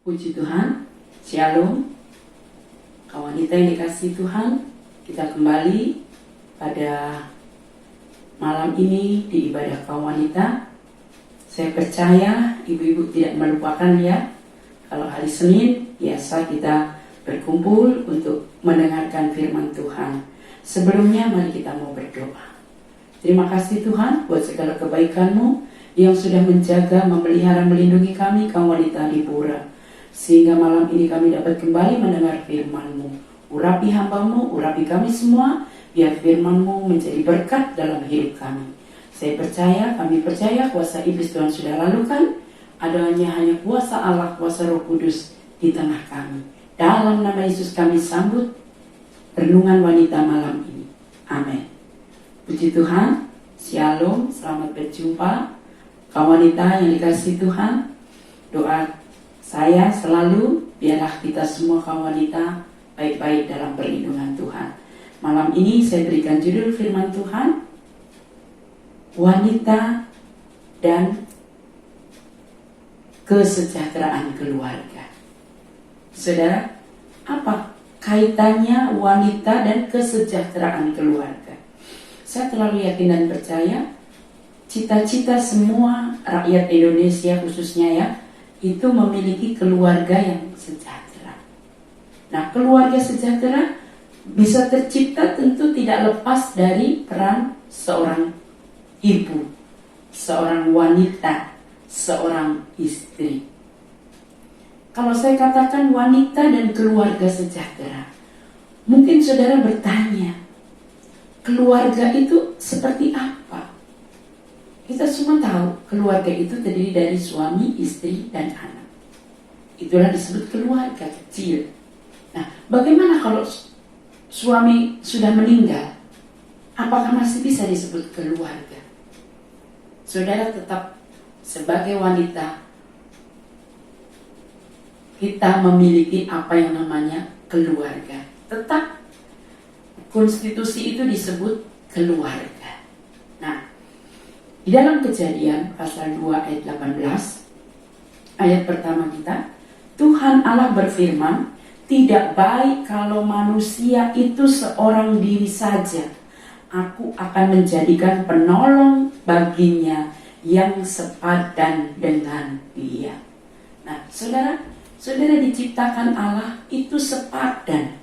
Puji Tuhan, Shalom, kawan wanita yang dikasihi Tuhan. Kita kembali pada malam ini di ibadah kawan wanita. Saya percaya ibu-ibu tidak melupakan ya, kalau hari Senin biasa kita berkumpul untuk mendengarkan firman Tuhan. Sebelumnya mari kita mau berdoa. Terima kasih Tuhan buat segala kebaikan-Mu yang sudah menjaga, memelihara, melindungi kami kaum wanita di Pura. Sehingga malam ini kami dapat kembali mendengar firman-Mu. Urapi hamba-Mu, urapi kami semua, biar firman-Mu menjadi berkat dalam hidup kami. Kami percaya kuasa iblis Tuhan sudah lalukan, adanya hanya kuasa Allah, kuasa Roh Kudus di tengah kami. Dalam nama Yesus kami sambut renungan wanita malam ini. Amin. Puji Tuhan, Shalom, selamat berjumpa kaum wanita yang dikasihi Tuhan. Doa saya selalu, biarlah kita semua kaum wanita baik-baik dalam perlindungan Tuhan. Malam ini saya berikan judul firman Tuhan, wanita dan kesejahteraan keluarga. Saudara, apa kaitannya wanita dan kesejahteraan keluarga? Saya terlalu yakin dan percaya, cita-cita semua rakyat Indonesia khususnya ya, itu memiliki keluarga yang sejahtera. Nah, keluarga sejahtera bisa tercipta tentu tidak lepas dari peran seorang ibu, seorang wanita, seorang istri. Kalau saya katakan wanita dan keluarga sejahtera, mungkin saudara bertanya, keluarga itu seperti apa? Kita semua tahu keluarga itu terdiri dari suami, istri, dan anak. Itulah disebut keluarga kecil. Nah, bagaimana kalau suami sudah meninggal? Apakah masih bisa disebut keluarga? Saudara, tetap sebagai wanita, kita memiliki apa yang namanya keluarga. Tetap konstitusi itu disebut keluarga. Nah, di dalam Kejadian pasal 2 ayat 18, ayat pertama kita, Tuhan Allah berfirman, tidak baik kalau manusia itu seorang diri saja. Aku akan menjadikan penolong baginya yang sepadan dengan dia. Nah, saudara diciptakan Allah itu sepadan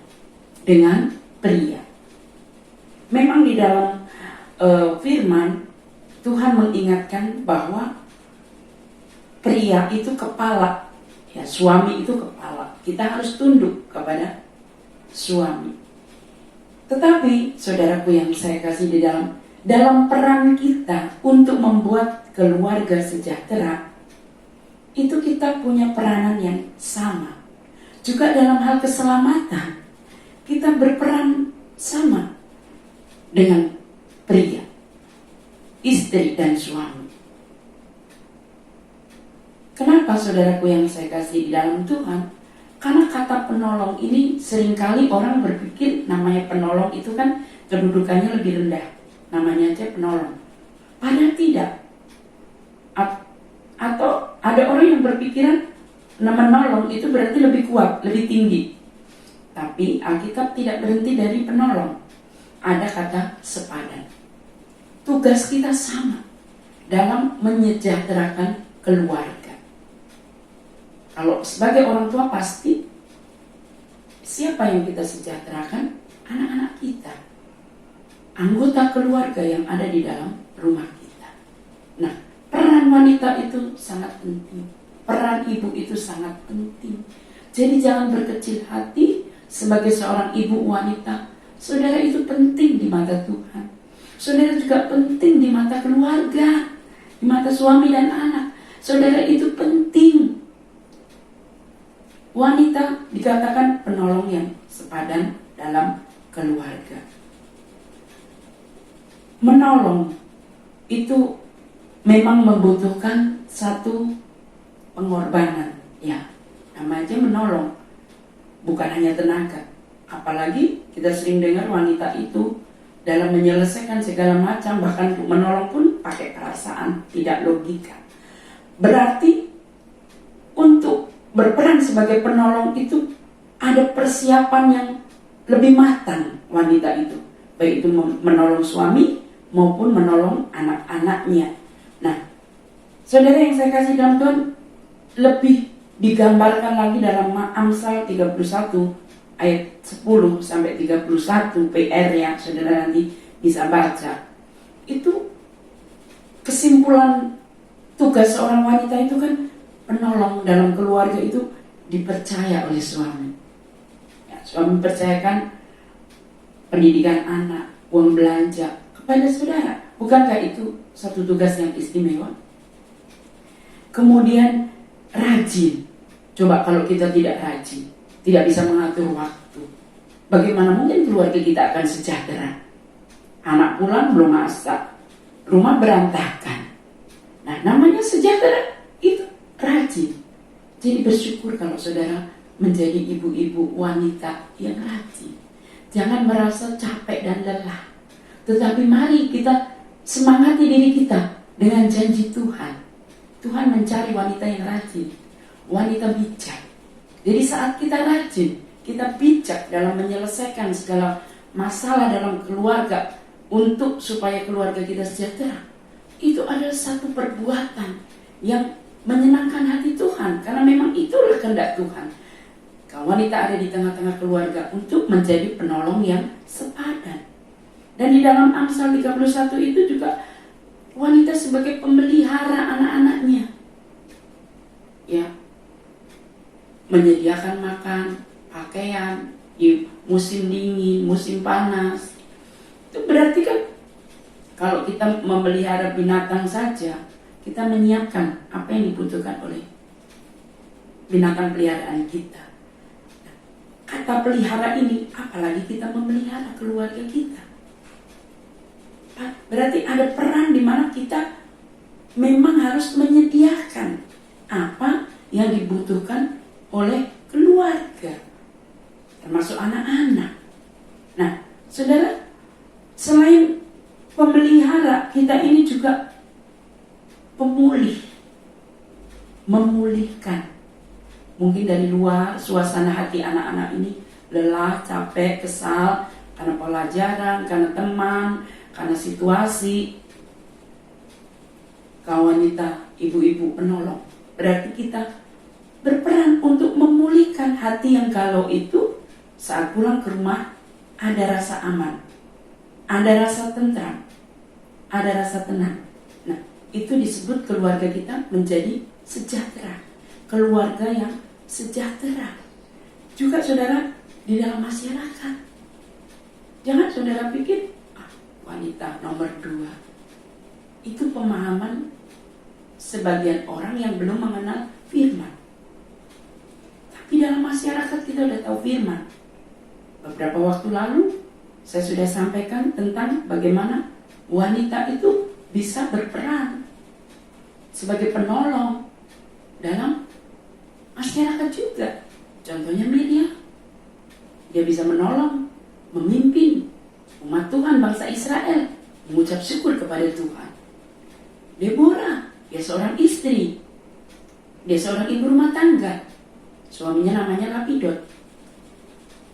dengan pria. Memang di dalam firman Tuhan mengingatkan bahwa pria itu kepala, ya, suami itu kepala. Kita harus tunduk kepada suami. Tetapi saudaraku yang saya kasih, di dalam peran kita untuk membuat keluarga sejahtera, itu kita punya peranan yang sama. Juga dalam hal keselamatan, kita berperan sama dengan pria, istri dan suami. Kenapa saudaraku yang saya kasih di dalam Tuhan? Karena kata penolong ini seringkali orang berpikir namanya penolong itu kan kedudukannya lebih rendah. Namanya aja penolong. Padahal tidak. Atau ada orang yang berpikiran menolong itu berarti lebih kuat, lebih tinggi. Tapi Alkitab tidak berhenti dari penolong. Ada kata sepadan. Tugas kita sama dalam menyejahterakan keluarga. Kalau sebagai orang tua pasti siapa yang kita sejahterakan? Anak-anak kita, anggota keluarga yang ada di dalam rumah kita. Nah, peran wanita itu sangat penting. Peran ibu itu sangat penting. Jadi jangan berkecil hati sebagai seorang ibu wanita. Saudara itu penting di mata Tuhan. Saudara juga penting di mata keluarga, di mata suami dan anak. Saudara itu penting. Wanita dikatakan penolong yang sepadan dalam keluarga. Menolong itu memang membutuhkan satu pengorbanan. Ya, namanya menolong, bukan hanya tenaga. Apalagi kita sering dengar wanita itu dalam menyelesaikan segala macam, bahkan untuk menolong pun pakai perasaan, tidak logika. Berarti untuk berperan sebagai penolong itu ada persiapan yang lebih matang wanita itu, baik itu menolong suami maupun menolong anak-anaknya. Nah, saudara yang saya kasih dalam Tuhan, lebih digambarkan lagi dalam Amsal 31 ayat 10 sampai 31 PR ya, saudara nanti bisa baca. Itu kesimpulan tugas seorang wanita itu kan penolong dalam keluarga itu dipercaya oleh suami. Ya, suami mempercayakan pendidikan anak, uang belanja kepada saudara. Bukankah itu satu tugas yang istimewa? Kemudian rajin. Coba kalau kita tidak rajin, tidak bisa mengatur waktu, bagaimana mungkin keluarga kita akan sejahtera? Anak pulang belum masak, rumah berantakan. Nah, namanya sejahtera itu rajin. Jadi bersyukur kalau saudara menjadi ibu-ibu wanita yang rajin. Jangan merasa capek dan lelah, tetapi mari kita semangati diri kita dengan janji Tuhan. Tuhan mencari wanita yang rajin, wanita bijak. Jadi saat kita rajin, kita bijak dalam menyelesaikan segala masalah dalam keluarga untuk supaya keluarga kita sejahtera, itu adalah satu perbuatan yang menyenangkan hati Tuhan, karena memang itulah kehendak Tuhan. Wanita ada di tengah-tengah keluarga untuk menjadi penolong yang sepadan. Dan di dalam Amsal 31 itu juga wanita sebagai pemelihara anak-anaknya, ya, menyediakan makan, pakaian di musim dingin, musim panas. Itu berarti kan kalau kita memelihara binatang saja, kita menyiapkan apa yang dibutuhkan oleh binatang peliharaan kita. Kata pelihara ini, apalagi kita memelihara keluarga kita. Berarti ada peran di mana kita memang harus menyediakan apa yang dibutuhkan oleh keluarga, termasuk anak-anak. Nah, saudara, selain pemelihara, kita ini juga pemulih, memulihkan. Mungkin dari luar suasana hati anak-anak ini lelah, capek, kesal karena pelajaran, karena teman, karena situasi. Wanita, ibu-ibu penolong, berarti kita berperan untuk memulihkan hati yang galau itu. Saat pulang ke rumah ada rasa aman, ada rasa tentram, ada rasa tenang. Nah, itu disebut keluarga kita menjadi sejahtera, keluarga yang sejahtera. Juga saudara, di dalam masyarakat, jangan saudara pikir wanita nomor 2 itu pemahaman sebagian orang yang belum mengenal firman. Tapi dalam masyarakat kita sudah tahu firman. Beberapa waktu lalu saya sudah sampaikan tentang bagaimana wanita itu bisa berperan sebagai penolong dalam masyarakat juga. Contohnya Miriam, dia bisa menolong, memimpin umat Tuhan, bangsa Israel, mengucap syukur kepada Tuhan. Deborah, dia seorang istri, dia seorang ibu rumah tangga, suaminya namanya Lapidot,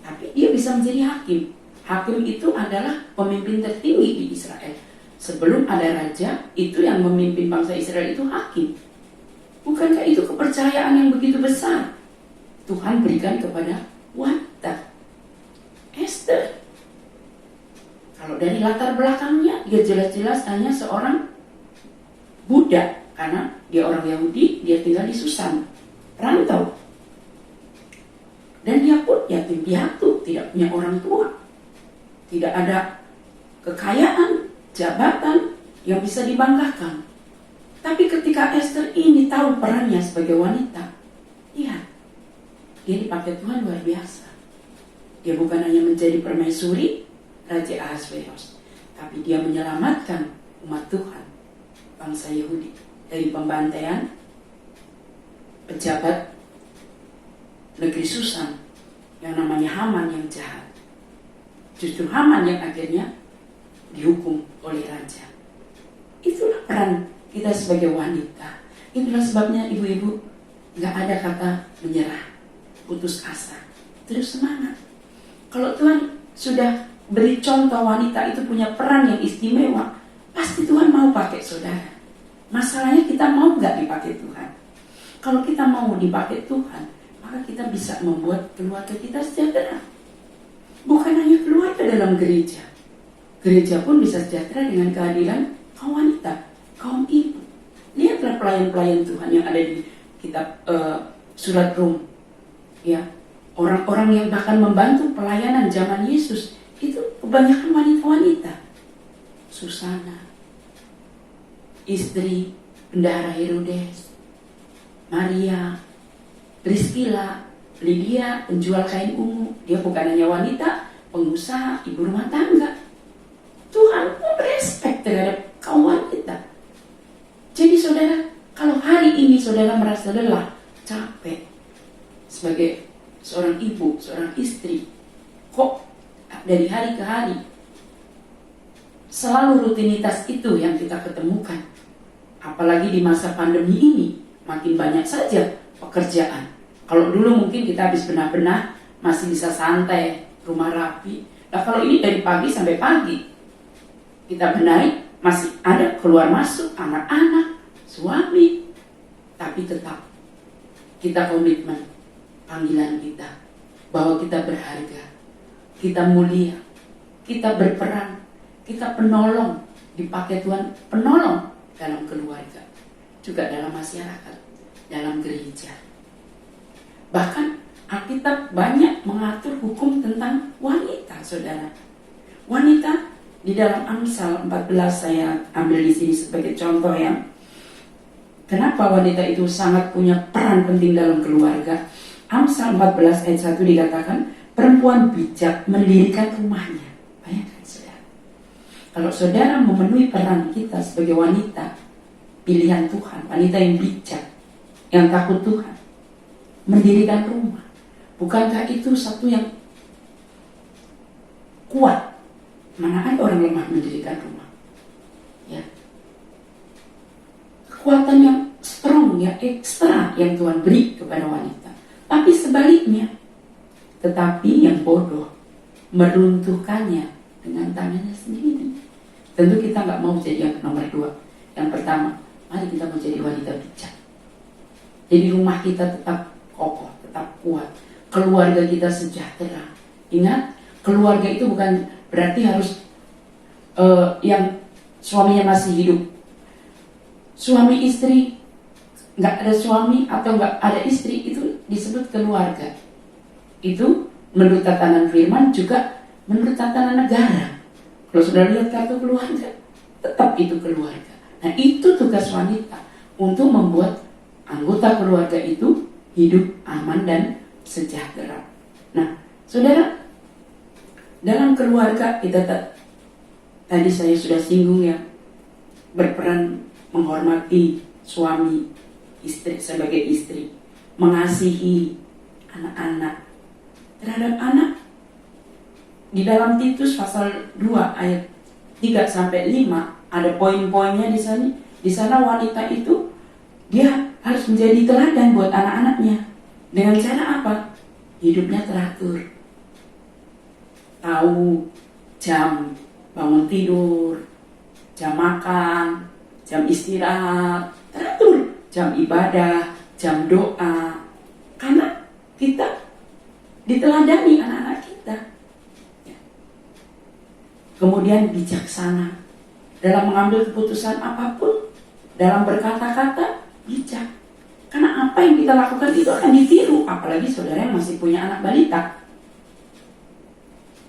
tapi dia bisa menjadi hakim. Hakim itu adalah pemimpin tertinggi di Israel. Sebelum ada raja, itu yang memimpin bangsa Israel itu hakim. Bukankah itu kepercayaan yang begitu besar Tuhan berikan kepada wanita? Esther, kalau dari latar belakangnya, dia jelas-jelas hanya seorang budak, karena dia orang Yahudi, dia tinggal di Susan, rantau. Dan dia pun yatim piatu, tidak punya orang tua, tidak ada kekayaan, jabatan yang bisa dibanggakan. Tapi ketika Esther ini tahu perannya sebagai wanita, ya, dia dipakai Tuhan luar biasa. Dia bukan hanya menjadi permaisuri Raja Ahasveros, tapi dia menyelamatkan umat Tuhan, bangsa Yahudi, dari pembantaian pejabat negeri Susan yang namanya Haman yang jahat. Justru Haman yang akhirnya dihukum oleh raja. Itulah peran kita sebagai wanita. Itulah sebabnya ibu-ibu, Nggak ada kata menyerah, putus asa, terus semangat. Kalau Tuhan sudah beri contoh wanita itu punya peran yang istimewa, pasti Tuhan mau pakai saudara. Masalahnya kita mau nggak dipakai Tuhan. Kalau kita mau dipakai Tuhan, maka kita bisa membuat keluarga kita sejahtera. Bukan hanya keluarga dalam gereja. Gereja pun bisa sejahtera dengan kehadiran kaum wanita, kaum ibu. Lihatlah pelayan-pelayan Tuhan yang ada di kitab surat Rom. Ya, orang-orang yang bahkan membantu pelayanan zaman Yesus itu kebanyakan wanita-wanita. Susana, istri Bendahara Herodes, Maria, Priscilla, Lydia, penjual kain ungu. Dia bukan hanya wanita, pengusaha, ibu rumah tangga. Tuhan pun respect terhadap kaum wanita. Jadi saudara, kalau hari ini saudara merasa lelah, capek, sebagai seorang ibu, seorang istri, kok dari hari ke hari selalu rutinitas itu yang kita ketemukan. Apalagi di masa pandemi ini, makin banyak saja pekerjaan. Kalau dulu mungkin kita habis benah-benah masih bisa santai, rumah rapi. Nah kalau ini dari pagi sampai pagi, kita benahi, masih ada keluar masuk anak-anak, suami, tapi tetap kita komitmen panggilan kita bahwa kita berharga, kita mulia, kita berperan, kita penolong, dipakai Tuhan penolong dalam keluarga, juga dalam masyarakat, dalam gereja. Bahkan Alkitab banyak mengatur hukum tentang wanita, saudara. Wanita di dalam Amsal 14 saya ambil di sini sebagai contoh ya. Kenapa wanita itu sangat punya peran penting dalam keluarga? Amsal 14 ayat 1 dikatakan, perempuan bijak mendirikan rumahnya. Bayangkan saudara. Kalau saudara memenuhi peran kita sebagai wanita, pilihan Tuhan, wanita yang bijak, yang takut Tuhan, mendirikan rumah. Bukankah itu satu yang kuat? Mana ada orang lemah mendirikan rumah? Ya. Kekuatan yang strong, yang ekstra yang Tuhan beri kepada wanita. Tapi sebaliknya, tetapi yang bodoh meruntuhkannya dengan tangannya sendiri. Tentu kita nggak mau jadi yang nomor 2. Yang pertama, mari kita menjadi wanita bijak. Jadi rumah kita tetap kokoh, tetap kuat. Keluarga kita sejahtera. Ingat, keluarga itu bukan berarti harus yang suaminya masih hidup. Suami istri, nggak ada suami atau nggak ada istri, itu disebut keluarga. Itu menurut tatanan firman, juga menurut tatanan negara. Kalau sudah lihat kartu keluarga, tetap itu keluarga. Nah itu tugas wanita, untuk membuat anggota keluarga itu hidup aman dan sejahtera. Nah saudara, dalam keluarga kita tadi saya sudah singgung ya, berperan menghormati suami, istri sebagai istri, mengasihi anak-anak. Terhadap anak, di dalam Titus pasal 2 ayat 3 sampai 5 ada poin-poinnya di sana. Di sana wanita itu dia harus menjadi teladan buat anak-anaknya. Dengan cara apa? Hidupnya teratur. Tahu jam bangun tidur, jam makan, jam istirahat, teratur, jam ibadah, jam doa. Karena kita diteladani anak-anak kita. Kemudian bijaksana dalam mengambil keputusan apapun, dalam berkata-kata bijak. Karena apa yang kita lakukan itu akan ditiru, apalagi saudara yang masih punya anak balita.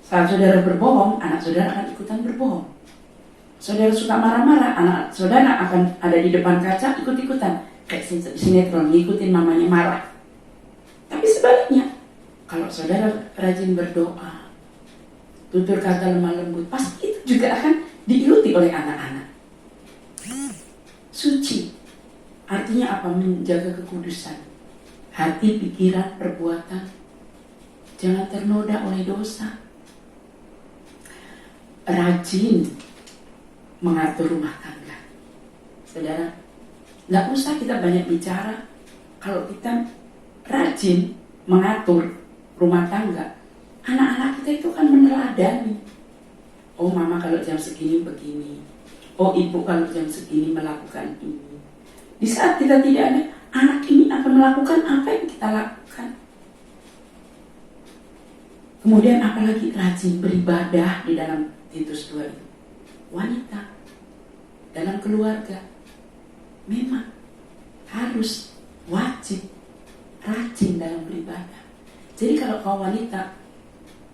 Saat saudara berbohong, anak saudara akan ikutan berbohong. Saudara suka marah-marah, anak saudara akan ada di depan kaca ikut-ikutan. Kayak sinetron, ngikutin mamanya marah. Tapi sebaliknya, kalau saudara rajin berdoa, tutur kata lemah lembut, pasti itu juga akan diikuti oleh anak-anak. Suci, artinya apa? Menjaga kekudusan. Hati, pikiran, perbuatan, jangan ternoda oleh dosa. Rajin mengatur rumah tangga. Saudara, nggak usah kita banyak bicara. kalau kita rajin mengatur rumah tangga, anak-anak kita itu kan meneladani. Oh, mama kalau jam segini begini. Oh, ibu kalau jam segini melakukan ini. Di saat kita tidak ada, anak ini akan melakukan apa yang kita lakukan. Kemudian apalagi rajin beribadah di dalam Titus 2 itu. Wanita dalam keluarga memang harus wajib rajin dalam beribadah. Jadi kalau kaum wanita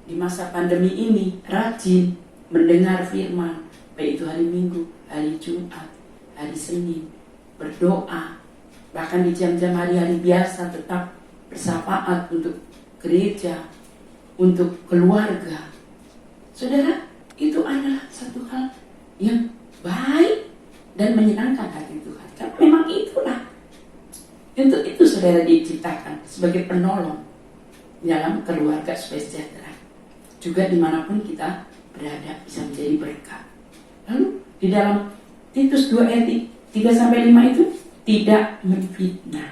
di masa pandemi ini rajin mendengar firman, baik itu hari Minggu, hari Jumat, hari Senin, berdoa, bahkan di jam-jam hari-hari biasa tetap bersafaat untuk gereja, untuk keluarga. Saudara, itu adalah satu hal yang baik dan menyenangkan hati Tuhan. Karena memang itulah, untuk itu saudara diciptakan sebagai penolong dalam keluarga supaya sejahtera. Juga dimanapun kita berada bisa menjadi berkat. Lalu di dalam Titus 2 ayat 3-5 itu tidak menfitnah.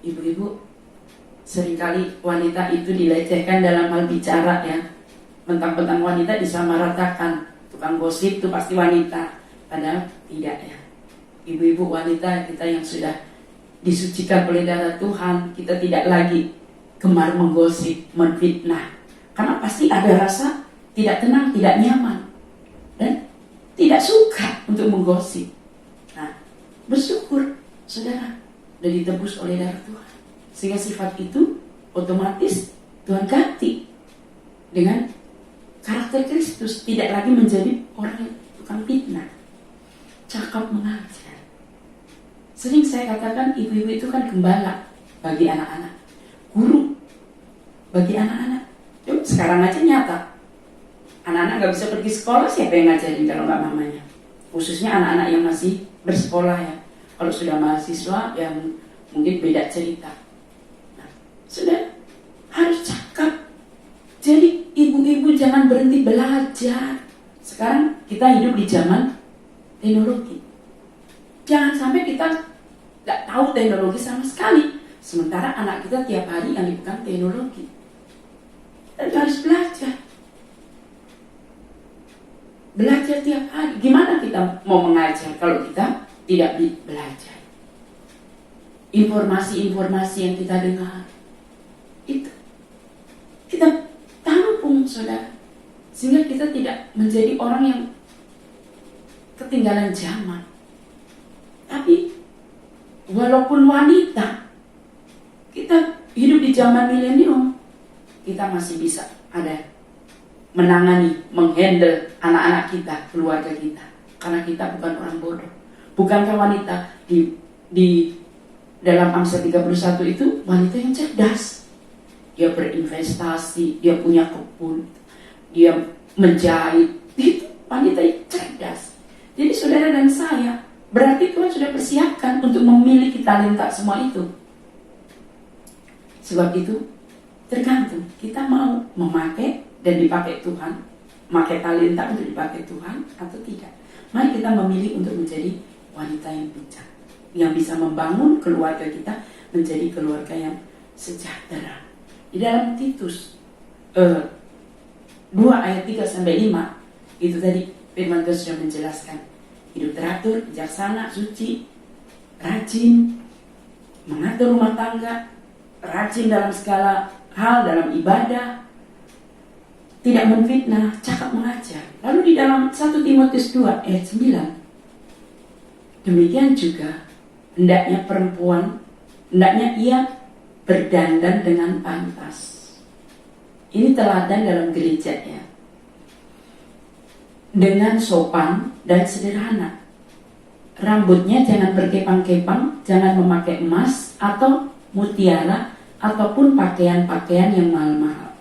Ibu-ibu, seringkali wanita itu dilecehkan dalam hal bicara ya. Mentang-mentang wanita disamaratakan, tukang gosip itu pasti wanita. Padahal tidak ya. Ibu-ibu wanita kita yang sudah disucikan oleh darah Tuhan, kita tidak lagi gemar menggosip, menfitnah. Karena pasti ada rasa tidak tenang, tidak nyaman, dan tidak suka untuk menggosip. Nah, bersyukur saudara sudah ditebus oleh darah Tuhan, sehingga sifat itu otomatis Tuhan ganti dengan karakter Kristus. Tidak lagi menjadi orang yang tukang fitnah, cakap mengajar. Sering saya katakan ibu-ibu itu kan gembala bagi anak-anak, guru bagi anak-anak. Sekarang aja nyata, anak-anak gak bisa pergi sekolah, siapa yang ngajarin kalau gak mamanya? Khususnya anak-anak yang masih bersekolah ya. Kalau sudah mahasiswa yang mungkin beda cerita. Nah, sudah harus cakap. Jadi ibu-ibu jangan berhenti belajar. Sekarang kita hidup di zaman teknologi. Jangan sampai kita gak tahu teknologi sama sekali, sementara anak kita tiap hari yang dipegang teknologi. Dan harus belajar. Belajar tiap hari. Gimana kita mau mengajar kalau kita tidak belajar? Informasi-informasi yang kita dengar itu kita tampung saudara, sehingga kita tidak menjadi orang yang ketinggalan zaman. Tapi walaupun wanita, kita hidup di zaman milenium, kita masih bisa ada menangani, menghandle anak-anak kita, keluarga kita. Karena kita bukan orang bodoh. Bukankah wanita di dalam Amsal 31 itu wanita yang cerdas? Dia berinvestasi, dia punya kebun, dia menjahit. Itu wanita yang cerdas. Jadi saudara dan saya, berarti Tuhan sudah persiapkan untuk memiliki talenta semua itu. Sebab itu tergantung kita mau memakai dan dipakai Tuhan, memakai talenta untuk dipakai Tuhan atau tidak. Mari kita memilih untuk menjadi wanita yang bijak, yang bisa membangun keluarga kita menjadi keluarga yang sejahtera. Di dalam Titus 2 ayat 3-5 itu tadi firman Tuhan sudah menjelaskan hidup teratur, bijaksana, suci, rajin, mengatur rumah tangga, rajin dalam segala hal, dalam ibadah, tidak menfitnah, cakap mengajar. Lalu di dalam 1 Timotius 2 ayat 9, demikian juga hendaknya perempuan, hendaknya ia berdandan dengan pantas. Ini teladan dalam gereja ya, dengan sopan dan sederhana. Rambutnya jangan berkepang-kepang, jangan memakai emas atau mutiara ataupun pakaian-pakaian yang mahal-mahal.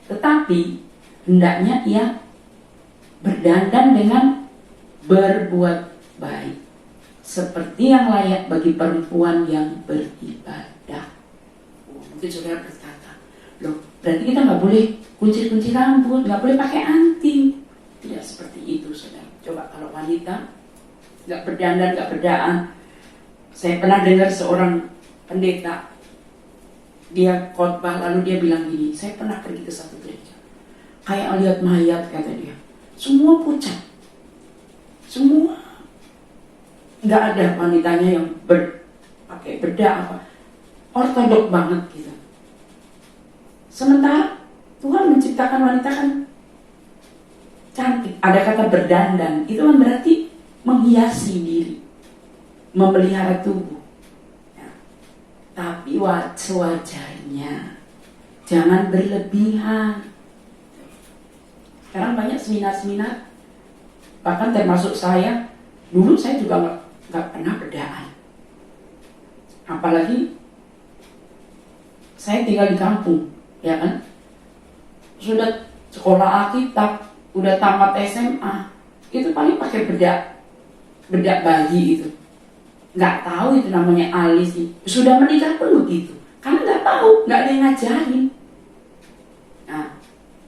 Tetapi hendaknya ia berdandan dengan berbuat baik, seperti yang layak bagi perempuan yang beribadah. Mungkin saudara berkata, loh berarti kita gak boleh kunci-kunci rambut, gak boleh pakai anting. Tidak seperti itu saudara. Coba kalau wanita gak berdandan, gak berdaan, Saya pernah dengar seorang pendeta, dia khotbah lalu dia bilang gini, saya pernah pergi ke satu gereja, kayak lihat mayat, kata dia, semua pucat, semua, nggak ada wanitanya yang pakai bedak apa, ortodok banget gitu. Sementara Tuhan menciptakan wanita kan cantik, ada kata berdandan, itu kan berarti menghiasi diri, memelihara tubuh. Ya. Tapi sewajarnya, jangan berlebihan. Sekarang banyak seminar-seminar, bahkan termasuk saya, dulu saya juga nggak pernah berdaan. Apalagi saya tinggal di kampung, ya kan? Sudah sekolah Alkitab, udah tamat SMA, itu paling pakai bedak bayi itu. Nggak tahu itu namanya alis sih. Sudah menikah pun begitu, karena nggak tahu, nggak ada yang ngajarin. Nah,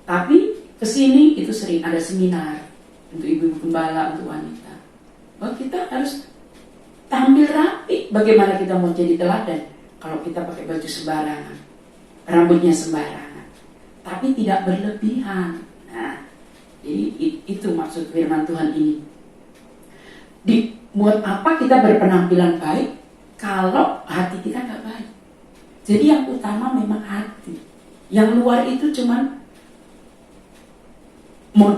tapi kesini itu sering ada seminar untuk ibu gembala, untuk wanita. Bahwa kita harus tampil rapi. Bagaimana kita mau jadi teladan kalau kita pakai baju sembarangan, rambutnya sembarangan, tapi tidak berlebihan. Nah, jadi itu maksud firman Tuhan ini. Buat apa kita berpenampilan baik kalau hati kita nggak baik? Jadi yang utama memang hati. Yang luar itu cuman mau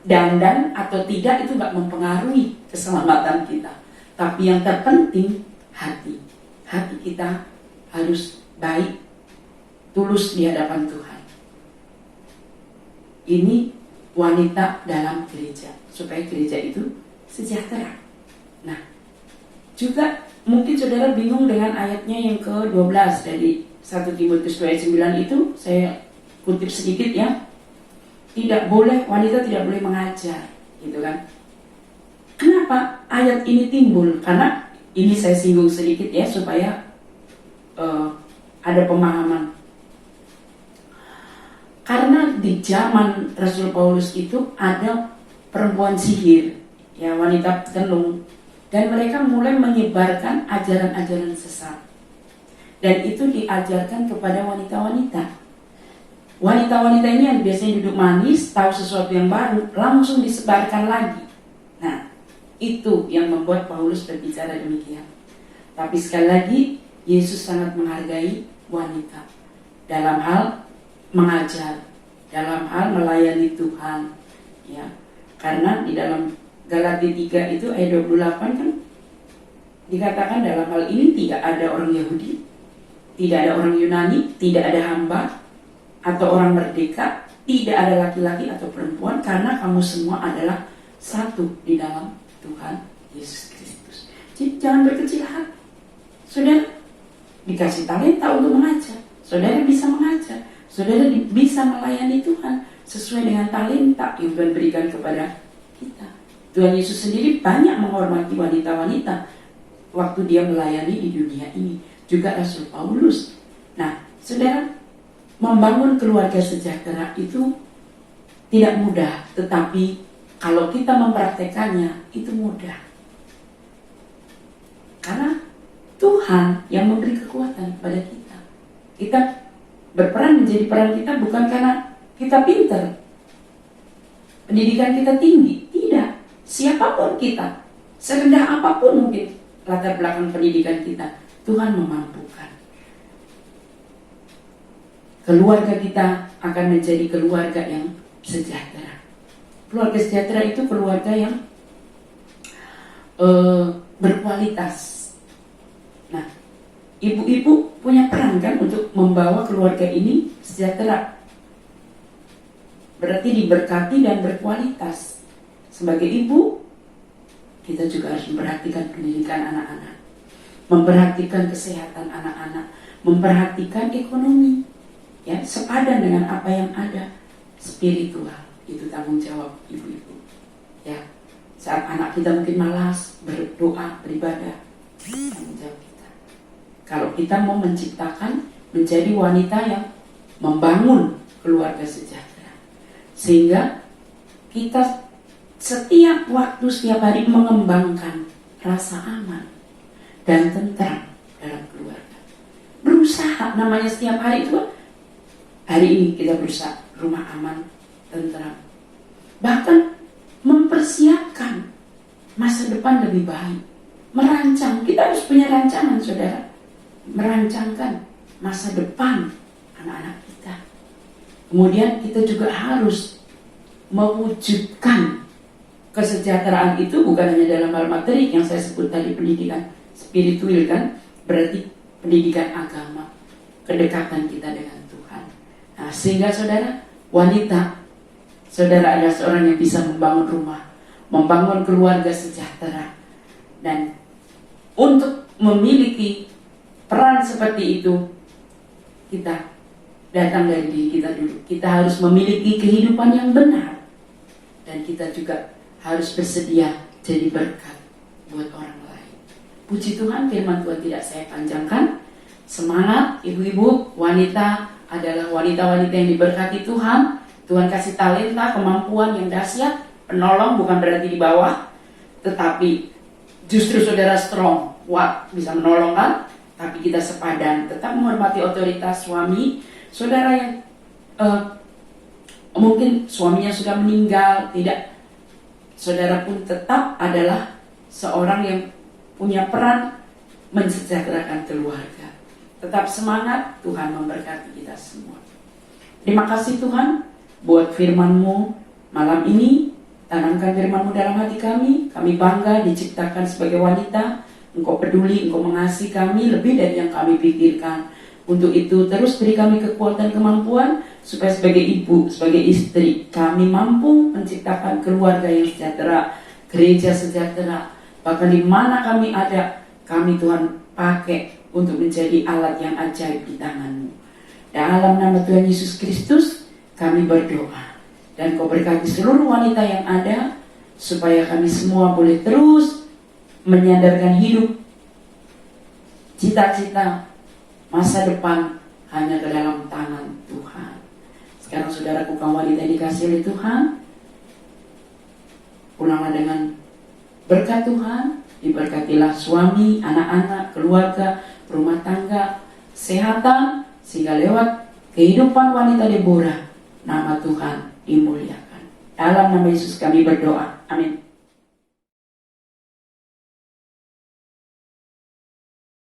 dandan atau tidak itu nggak mempengaruhi keselamatan kita. Tapi yang terpenting hati. Hati kita harus baik, tulus di hadapan Tuhan. Ini wanita dalam gereja, supaya gereja itu sejahtera. Nah, juga mungkin saudara bingung dengan ayatnya yang ke-12 dari 1 Timotius 2 ayat 9 itu, saya kutip sedikit ya. Wanita tidak boleh mengajar, gitu kan. Kenapa ayat ini timbul? Karena ini saya singgung sedikit ya, supaya ada pemahaman. Karena di zaman Rasul Paulus itu ada perempuan sihir, ya, wanita tenung, dan mereka mulai menyebarkan ajaran-ajaran sesat, dan itu diajarkan kepada wanita-wanita. Wanita-wanita ini yang biasanya duduk manis, tahu sesuatu yang baru, langsung disebarkan lagi. Nah, itu yang membuat Paulus berbicara demikian. Tapi sekali lagi, Yesus sangat menghargai wanita dalam hal mengajar, dalam hal melayani Tuhan, ya. Karena di dalam Galatia 3 itu ayat 28 kan dikatakan dalam hal ini tidak ada orang Yahudi, tidak ada orang Yunani, tidak ada hamba atau orang merdeka, tidak ada laki-laki atau perempuan, karena kamu semua adalah satu di dalam Tuhan Yesus Kristus. Jadi jangan berkecil hati. Saudara dikasih talenta untuk mengajar, saudara bisa mengajar, saudara bisa melayani Tuhan sesuai dengan talenta yang Tuhan berikan kepada kita. Tuhan Yesus sendiri banyak menghormati wanita-wanita waktu dia melayani di dunia ini. Juga Rasul Paulus. Nah, saudara, membangun keluarga sejahtera itu tidak mudah, tetapi kalau kita mempraktekannya itu mudah. Karena Tuhan yang memberi kekuatan kepada kita. Kita berperan menjadi peran kita bukan karena kita pintar, pendidikan kita tinggi, tidak. Siapapun kita, serendah apapun mungkin latar belakang pendidikan kita, Tuhan memampukan. Keluarga kita akan menjadi keluarga yang sejahtera. Keluarga sejahtera itu keluarga yang berkualitas. Nah, ibu-ibu punya peran kan untuk membawa keluarga ini sejahtera. Berarti diberkati dan berkualitas. Sebagai ibu, kita juga harus memperhatikan pendidikan anak-anak, memperhatikan kesehatan anak-anak, memperhatikan ekonomi, ya, sepadan dengan apa yang ada. Spiritual itu tanggung jawab ibu-ibu, ya. Saat anak kita mungkin malas berdoa, beribadah, tanggung jawab kita. Kalau kita mau menciptakan menjadi wanita yang membangun keluarga sejahtera, sehingga kita setiap waktu, setiap hari mengembangkan rasa aman, dan tentram dalam keluarga. Berusaha, namanya setiap hari itu, hari ini kita berusaha rumah aman, tentram. Bahkan mempersiapkan masa depan lebih baik. Merancang, kita harus punya rancangan saudara. Merancangkan masa depan anak-anak kita. Kemudian kita juga harus mewujudkan kesejahteraan itu bukan hanya dalam hal materi yang saya sebut tadi, pendidikan spiritual kan, berarti pendidikan agama, kedekatan kita dengan Tuhan. Nah, sehingga saudara, wanita, saudara adalah seorang yang bisa membangun rumah, membangun keluarga sejahtera. Dan untuk memiliki peran seperti itu, kita datang dari diri kita dulu. Kita harus memiliki kehidupan yang benar. Dan kita juga harus bersedia jadi berkat buat orang lain. Puji Tuhan, firman Tuhan tidak saya panjangkan. Semangat ibu-ibu, wanita adalah wanita-wanita yang diberkati Tuhan. Tuhan kasih talenta, kemampuan yang dahsyat. Penolong bukan berarti di bawah, tetapi justru saudara strong, kuat, bisa menolong kan? Tapi kita sepadan, tetap menghormati otoritas suami. Saudara yang mungkin suaminya sudah meninggal, tidak, saudara pun tetap adalah seorang yang punya peran mensejahterakan keluarga. Tetap semangat, Tuhan memberkati kita semua. Terima kasih Tuhan buat firman-Mu malam ini. Tanamkan firman-Mu dalam hati kami. Kami bangga diciptakan sebagai wanita. Engkau peduli, Engkau mengasihi kami lebih dari yang kami pikirkan. Untuk itu terus beri kami kekuatan, kemampuan, supaya sebagai ibu, sebagai istri, kami mampu menciptakan keluarga yang sejahtera, gereja sejahtera. Bahkan di mana kami ada, kami Tuhan pakai untuk menjadi alat yang ajaib di tangan-Mu. Dalam nama Tuhan Yesus Kristus kami berdoa. Dan Kau berkati seluruh wanita yang ada, supaya kami semua boleh terus menyandarkan hidup, cita-cita, masa depan hanya ke dalam tangan Tuhan. Sekarang saudaraku kaum wanita yang dikasihi oleh Tuhan, pulanglah dengan berkat Tuhan. Diberkatilah suami, anak-anak, keluarga, rumah tangga, kesehatan, sehingga lewat kehidupan wanita Deborah, nama Tuhan dimuliakan. Dalam nama Yesus kami berdoa. Amin.